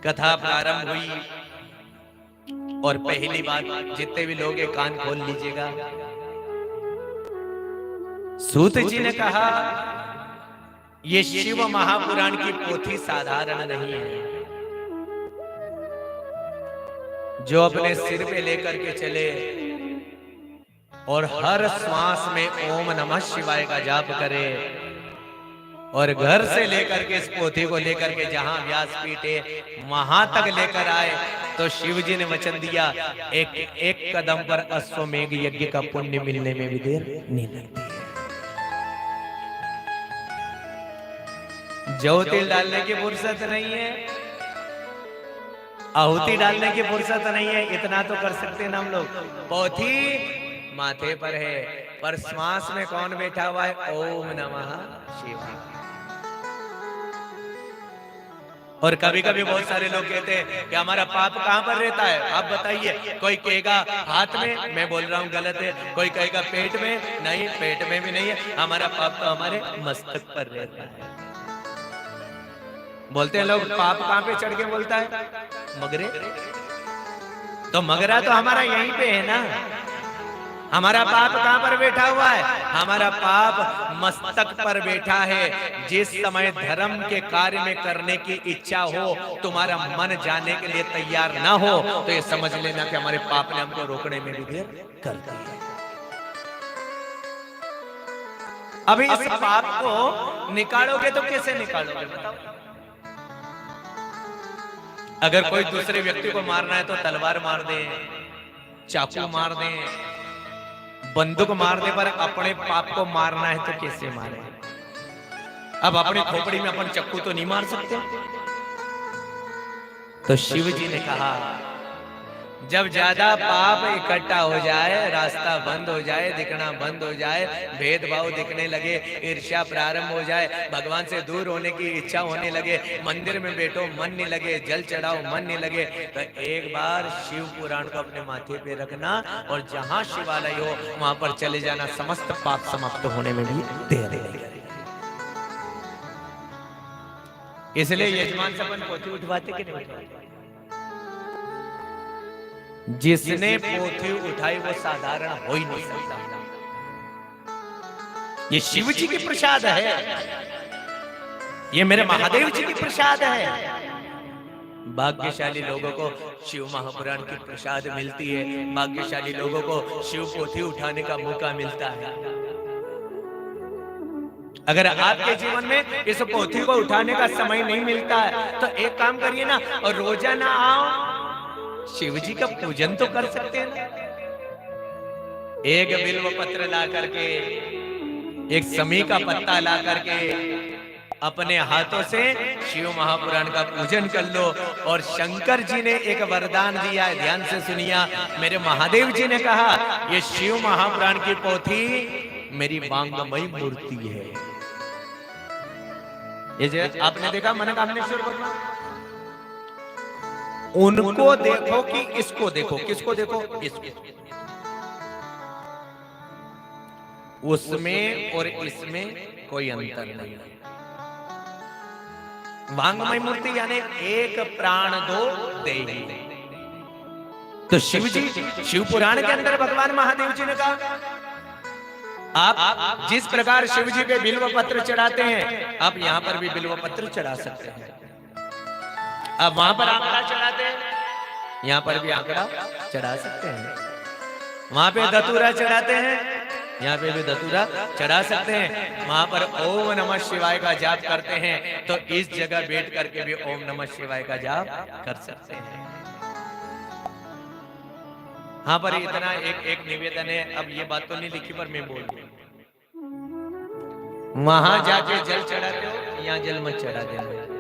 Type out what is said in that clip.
कथा प्रारंभ हुई और पहली बात, जितने भी लोग ये कान खोल लीजिएगा। सूत जी ने कहा ये शिव महापुराण की पोथी साधारण नहीं है। जो अपने सिर पे लेकर के चले और हर श्वास में ओम नमः शिवाय का जाप करे और घर से लेकर के इस पोथी को लेकर के जहां व्यासपीठ है वहां तक लेकर आए, तो शिव जी ने वचन दिया एक एक कदम पर अश्वमेघ यज्ञ का पुण्य मिलने में भी देर नहीं लगती है। जौ तिल डालने की फुर्सत नहीं है, आहुति डालने की फुर्सत नहीं है, इतना तो कर सकते हैं ना हम लोग। पोथी माथे पर है, पर श्वास में कौन बैठा हुआ है? ओम नमः शिवाय। और कभी कभी बहुत सारे लोग कहते हैं कि हमारा पाप कहां पर रहता है, आप बताइए। कोई कहेगा हाथ में, मैं बोल रहा हूं गलत है। कोई कहेगा पेट में, नहीं पेट में भी नहीं है। हमारा पाप तो हमारे मस्तक पर रहता है। बोलते हैं लोग पाप कहां पे चढ़ के बोलता है? मगरे। तो मगरा तो हमारा यहीं पे है ना। हमारा पाप कहां पर बैठा हुआ है? हमारा पाप मस्तक पर बैठा है। जिस समय धर्म के कार्य में करने की इच्छा हो, तुम्हारा मन जाने के लिए तैयार ना हो, तो ये समझ लेना कि हमारे पाप ने हमको रोकने में भी देर कर दी है। अभी इस पाप को निकालोगे तो कैसे निकालोगे बताओ? अगर कोई दूसरे व्यक्ति को मारना है तो तलवार मार दे, चाकू मार दे, बंदूक मार दे, पर अपने पाप को मारना है तो कैसे मारे? अब अपनी खोपड़ी में अपन चक्कू तो नहीं मार सकते। तो शिव जी ने कहा जब ज्यादा पाप इकट्ठा हो जाए, रास्ता बंद हो जाए, दिखना बंद हो जाए, भेदभाव दिखने लगे, ईर्ष्या प्रारंभ हो जाए, भगवान से दूर होने की इच्छा होने लगे, मंदिर में बैठो मन नहीं लगे, जल चढ़ाओ मन नहीं लगे, तो एक बार शिव पुराण को अपने माथे पे रखना और जहां शिवालय हो वहां पर चले जाना। समस्त पाप समाप्त होने में भी देर लगेगी। इसलिए यजमान से अपन पोथी उठवाते कि नहीं उठवाते? जिसने पोथी उठाई वो साधारण हो ही नहीं सकता। ये शिव जी की प्रसाद है, ये मेरे महादेव जी की प्रसाद है। भाग्यशाली लोगों को शिव महापुराण की प्रसाद मिलती है, भाग्यशाली लोगों को शिव पोथी उठाने का मौका मिलता है। अगर आपके जीवन में इस पोथी को उठाने का समय नहीं मिलता है तो एक काम करिए ना, और रोजाना आओ, शिव जी का पूजन तो कर सकते हैं ना। एक बिल्व पत्र ला करके, एक समी का पत्ता ला करके अपने हाथों से शिव महापुराण का पूजन कर लो। और शंकर जी ने एक वरदान दिया है, ध्यान से सुनिया। मेरे महादेव जी ने कहा ये शिव महापुराण की पोथी मेरी वांगमयी मूर्ति है। ये जो आपने देखा मनोकामनेश्वर भगवान, उनको देखो कि इसको देखो, किसको देखो? इसको। उसमें और इसमें कोई अंतर नहीं। वांगमय मूर्ति यानी एक प्राण दो देही। तो शिव जी, शिव पुराण के अंदर भगवान महादेव जी ने कहा आप जिस प्रकार शिव जी पे बिल्व पत्र चढ़ाते हैं, आप यहां पर भी बिल्व पत्र चढ़ा सकते हैं। अब वहां पर आंकड़ा चढ़ाते हैं, यहाँ पर भी आंकड़ा चढ़ा सकते हैं। वहां पे धतूरा चढ़ाते हैं, यहाँ पे भी धतूरा चढ़ा सकते हैं। वहां पर ओम नमः शिवाय का जाप करते हैं, तो इस जगह बैठ करके भी ओम नमः शिवाय का जाप कर सकते हैं। हाँ, पर इतना एक निवेदन है, अब ये बात तो नहीं लिखी पर मैं बोल दूं, वहां जाके जल चढ़ाते हो, यहाँ जल मत चढ़ा देना।